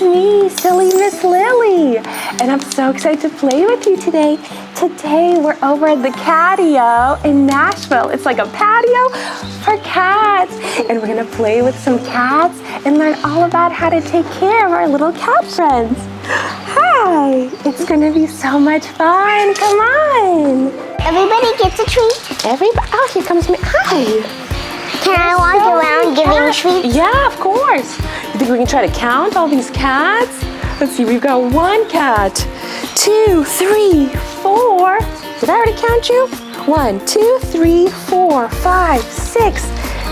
me, Silly Miss Lily, and I'm so excited to play with you today. Today we're over at the Catio in Nashville. It's like a patio for cats, and we're gonna play with some cats and learn all about how to take care of our little cat friends. Hi, it's gonna be so much fun. Come on. Everybody gets a treat. Everybody, oh, here comes me. Hi. Can I walk around giving treats? Yeah, of course. You think we can try to count all these cats? Let's see, we've got 1 cat, 2, 3, 4. Did I already count you? 1, 2, 3, 4, 5, 6,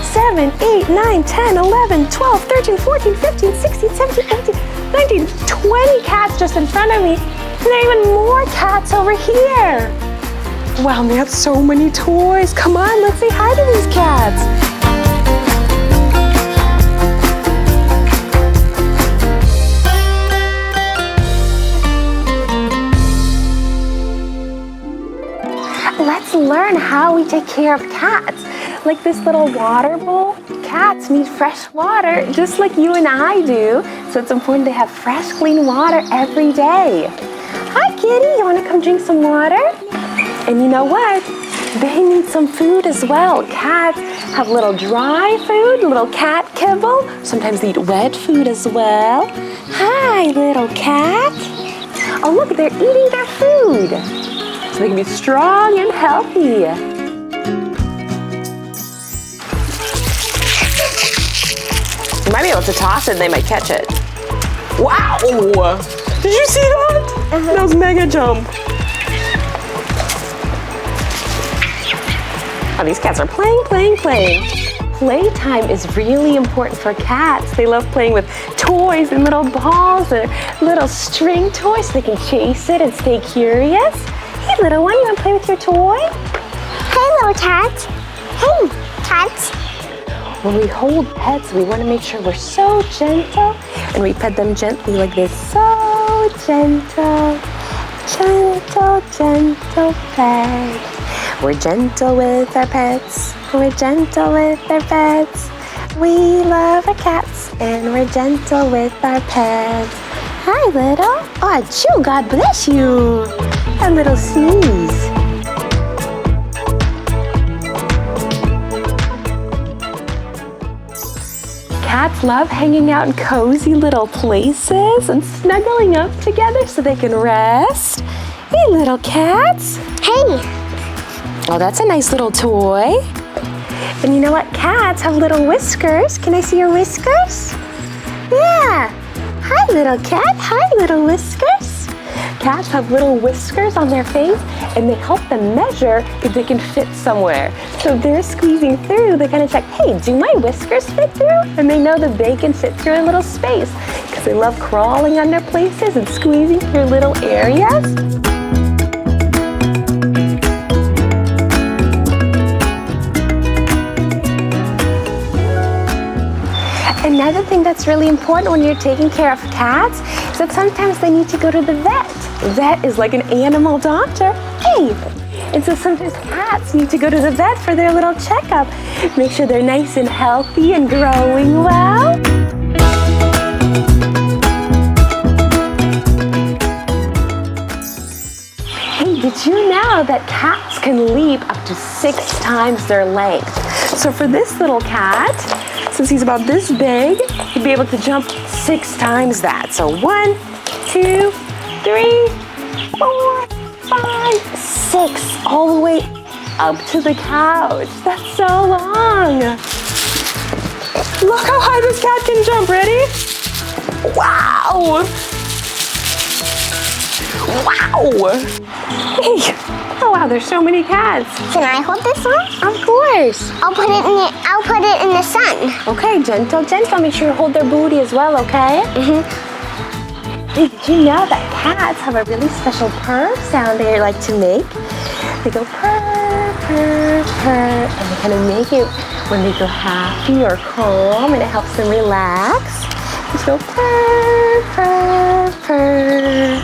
7, 8, 9, 10, 11, 12, 13, 14, 15, 16, 17, 18, 19, 20 cats just in front of me. And there are even more cats over here. Wow, they have so many toys. Come on, let's say hi to these cats. Let's learn how we take care of cats. Like this little water bowl, cats need fresh water just like you and I do. So it's important to have fresh, clean water every day. Hi, kitty, you wanna come drink some water? And you know what? They need some food as well. Cats have little dry food, little cat kibble. Sometimes they eat wet food as well. Hi, little cat. Oh, look, they're eating their food. So they can be strong and healthy. You might be able to toss it and they might catch it. Wow! Did you see that? That was mega jump. Oh, these cats are playing. Playtime is really important for cats. They love playing with toys and little balls and little string toys so they can chase it and stay curious. Hey, little one, you want to play with your toy? Hey, little cat. Hey, cats. When we hold pets, we want to make sure we're so gentle and we pet them gently like this. So gentle, gentle, gentle pet. We're gentle with our pets. We're gentle with our pets. We love our cats and we're gentle with our pets. Hi, little. Oh, achoo, God bless you. A little sneeze. Cats love hanging out in cozy little places and snuggling up together so they can rest. Hey, little cats. Hey. Oh, that's a nice little toy. And you know what? Cats have little whiskers. Can I see your whiskers? Yeah. Hi, little cat. Hi, little whiskers. Cats have little whiskers on their face and they help them measure if they can fit somewhere. So if they're squeezing through, they kind of check, hey, do my whiskers fit through? And they know that they can fit through a little space because they love crawling under places and squeezing through little areas. Another thing that's really important when you're taking care of cats is that sometimes they need to go to the vet. Vet is like an animal doctor. Hey! And so sometimes cats need to go to the vet for their little checkup. Make sure they're nice and healthy and growing well. Hey, did you know that cats can leap up to 6 times their length? So for this little cat, since he's about this big, he'd be able to jump 6 times that. So 1, 2, 3, 4, 5, 6, all the way up to the couch. That's so long. Look how high this cat can jump. Ready? Wow. Wow. Hey. Oh wow, there's so many cats. Can I hold this one? Of course. I'll put it in the sun. Okay, gentle, gentle. Make sure you hold their booty as well, okay? Hey, did you know that cats have a really special purr sound they like to make? They go purr, purr, purr, and they kind of make it when they go happy or calm, and it helps them relax. Just go purr, purr, purr.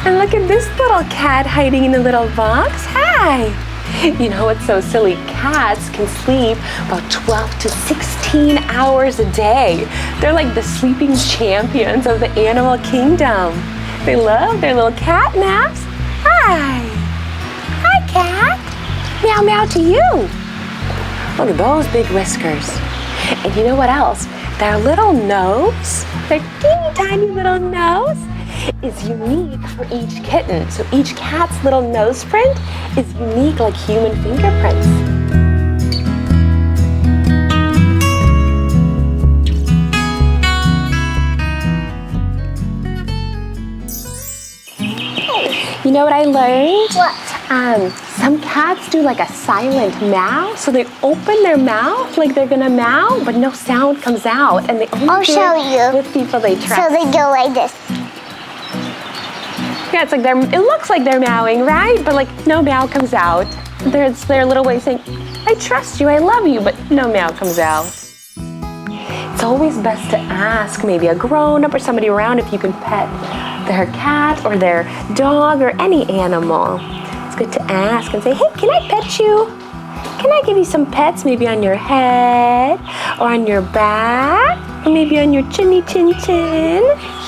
And look at this little cat hiding in a little box. Hi. You know what's so silly? Cats can sleep about 12 to 16 hours a day. They're like the sleeping champions of the animal kingdom. They love their little cat naps. Hi. Hi, cat. Meow, meow to you. Look at those big whiskers. And you know what else? Their little nose, their teeny tiny little nose, is unique for each kitten. So each cat's little nose print is unique like human fingerprints. You know what I learned? What? Some cats do like a silent meow. So they open their mouth like they're gonna meow, but no sound comes out. And they only I'll do show it you. with people they trust. So they go like this. Yeah, it's like it looks like they're meowing, right? But like no meow comes out. It's their little way of saying, I trust you, I love you, but no meow comes out. It's always best to ask maybe a grown-up or somebody around if you can pet their cat or their dog or any animal. It's good to ask and say, hey, can I pet you? Can I give you some pets maybe on your head or on your back or maybe on your chinny chin chin?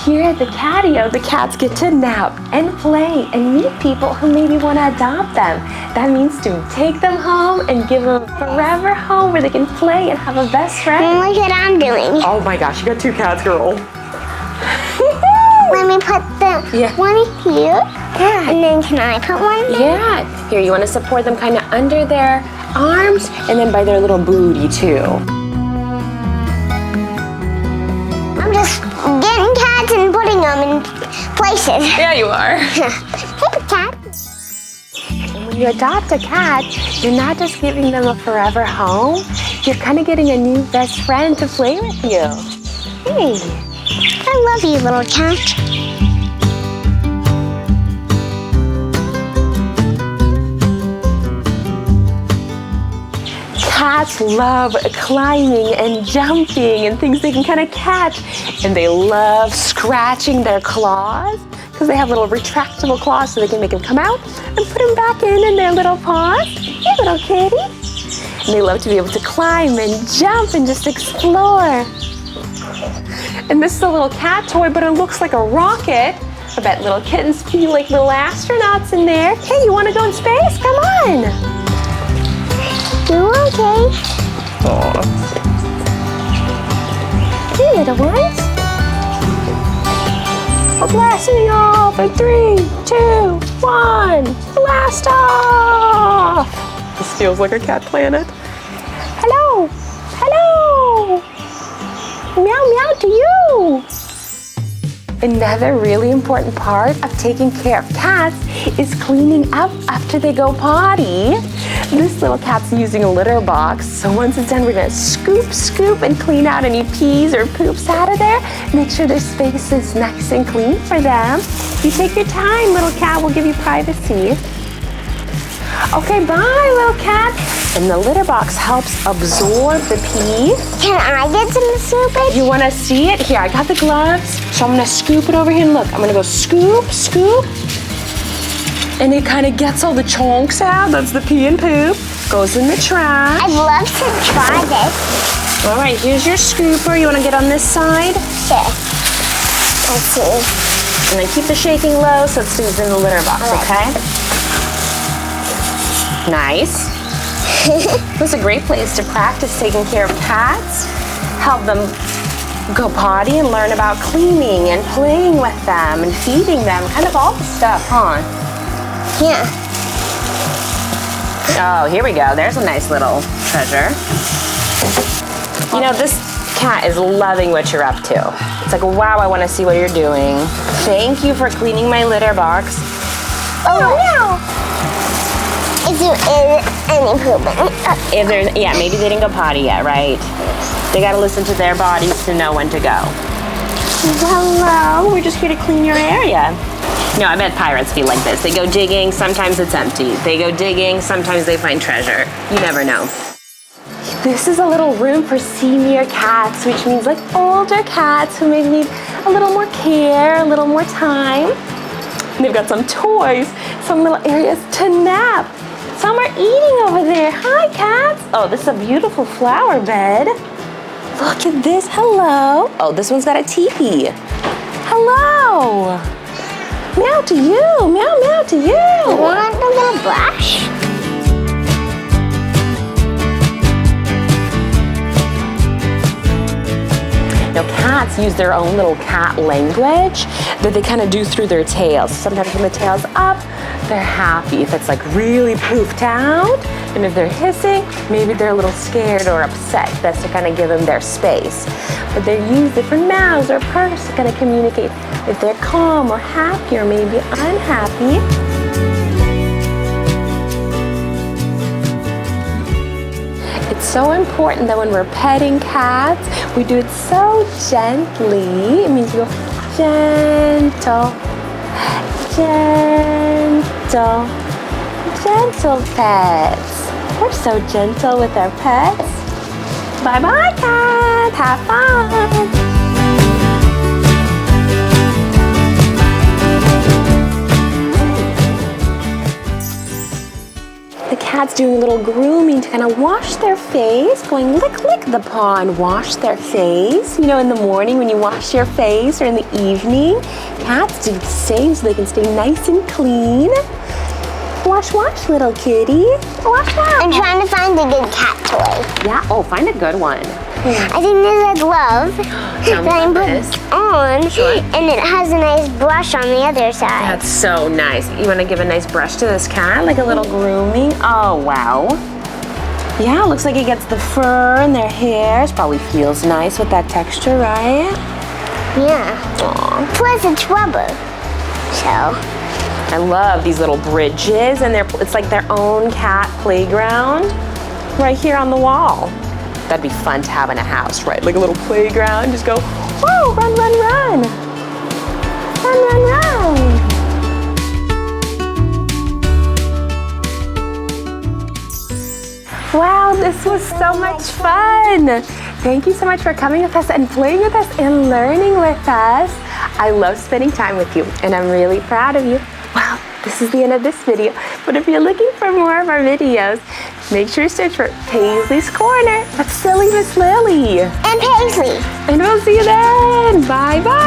Here at the Catio, the cats get to nap and play and meet people who maybe want to adopt them. That means to take them home and give them a forever home where they can play and have a best friend. And look what I'm doing. Oh my gosh, you got two cats, girl. Let me put the one here. Yeah. And then can I put one there? Yeah. Here, you want to support them kind of under their arms and then by their little booty too. I'm just getting cats and putting them in places. Yeah, you are. Hey, cat. And when you adopt a cat, you're not just giving them a forever home. You're kind of getting a new best friend to play with you. Hey. I love you, little cat. Cats love climbing and jumping and things they can kind of catch. And they love scratching their claws because they have little retractable claws so they can make them come out and put them back in their little paws. Hey, little kitty. And they love to be able to climb and jump and just explore. And this is a little cat toy, but it looks like a rocket. I bet little kittens feel like little astronauts in there. Hey, you want to go in space? Come on. You okay? Aww. Hey, little ones. We're blasting off in 3, 2, 1. Blast off. This feels like a cat planet. Hello. Hello. Meow, meow to you. Another really important part of taking care of cats is cleaning up after they go potty. This little cat's using a litter box, so once it's done, we're gonna scoop, and clean out any pees or poops out of there. Make sure their space is nice and clean for them. You take your time, little cat, we'll give you privacy. Okay, bye, little cat. And the litter box helps absorb the pee. Can I get some soup? You wanna see it? Here, I got the gloves. So I'm gonna scoop it over here and look. I'm gonna go scoop. And it kind of gets all the chunks out. That's the pee and poop. Goes in the trash. I'd love to try this. All right, here's your scooper. You wanna get on this side? Sure. Let's see. And then keep the shaking low so it stays in the litter box, okay? Nice. This is a great place to practice taking care of cats. Help them go potty and learn about cleaning and playing with them and feeding them. Kind of all the stuff, huh? Yeah. Oh, here we go. There's a nice little treasure. You know, this cat is loving what you're up to. It's like, wow, I want to see what you're doing. Thank you for cleaning my litter box. Oh, no. Is there any poop in it? If there's, yeah, maybe they didn't go potty yet, right? They got to listen to their bodies to know when to go. Hello, we're just here to clean your area. No, I bet pirates feel like this. They go digging, sometimes it's empty. They go digging, sometimes they find treasure. You never know. This is a little room for senior cats, which means like older cats who maybe need a little more care, a little more time. And they've got some toys, some little areas to nap. Some are eating over there. Hi, cats. Oh, this is a beautiful flower bed. Look at this. Hello. Oh, this one's got a teepee. Hello. Meow to you. Meow, meow to you. You want a little brush? Now, cats use their own little cat language that they kind of do through their tails. Sometimes when the tail's up, they're happy. If it's like really poofed out, and if they're hissing, maybe they're a little scared or upset. That's to kind of give them their space. But they use different mouths or purrs to kind of communicate if they're calm or happy or maybe unhappy. It's so important that when we're petting cats, we do it so gently. It means you go gentle, gentle, gentle pets. We're so gentle with our pets. Bye-bye, cat. Have fun. The cat's doing a little grooming to kind of wash their face, going lick, lick the paw and wash their face. You know, in the morning when you wash your face or in the evening, cats do the same so they can stay nice and clean. Wash, wash, little kitty. Wash, wash. I'm trying to find a good cat toy. Yeah, oh, find a good one. I think there's a glove that I can put on, Sure. and it has a nice brush on the other side. That's so nice. You want to give a nice brush to this cat, like a little grooming? Oh, wow. Yeah, looks like it gets the fur and their hairs. Probably feels nice with that texture, right? Yeah. Aw. Plus it's rubber. So, I love these little bridges, and it's like their own cat playground right here on the wall. That'd be fun to have in a house, right? Like a little playground. Just go, whoa, run, run, run. Run, run, run. Wow, this was so much fun. Thank you so much for coming with us and playing with us and learning with us. I love spending time with you, and I'm really proud of you. Wow, this is the end of this video, but if you're looking for more of our videos, make sure to search for Paisley's Corner. That's Silly Miss Lily. and Paisley. And we'll see you then. Bye-bye.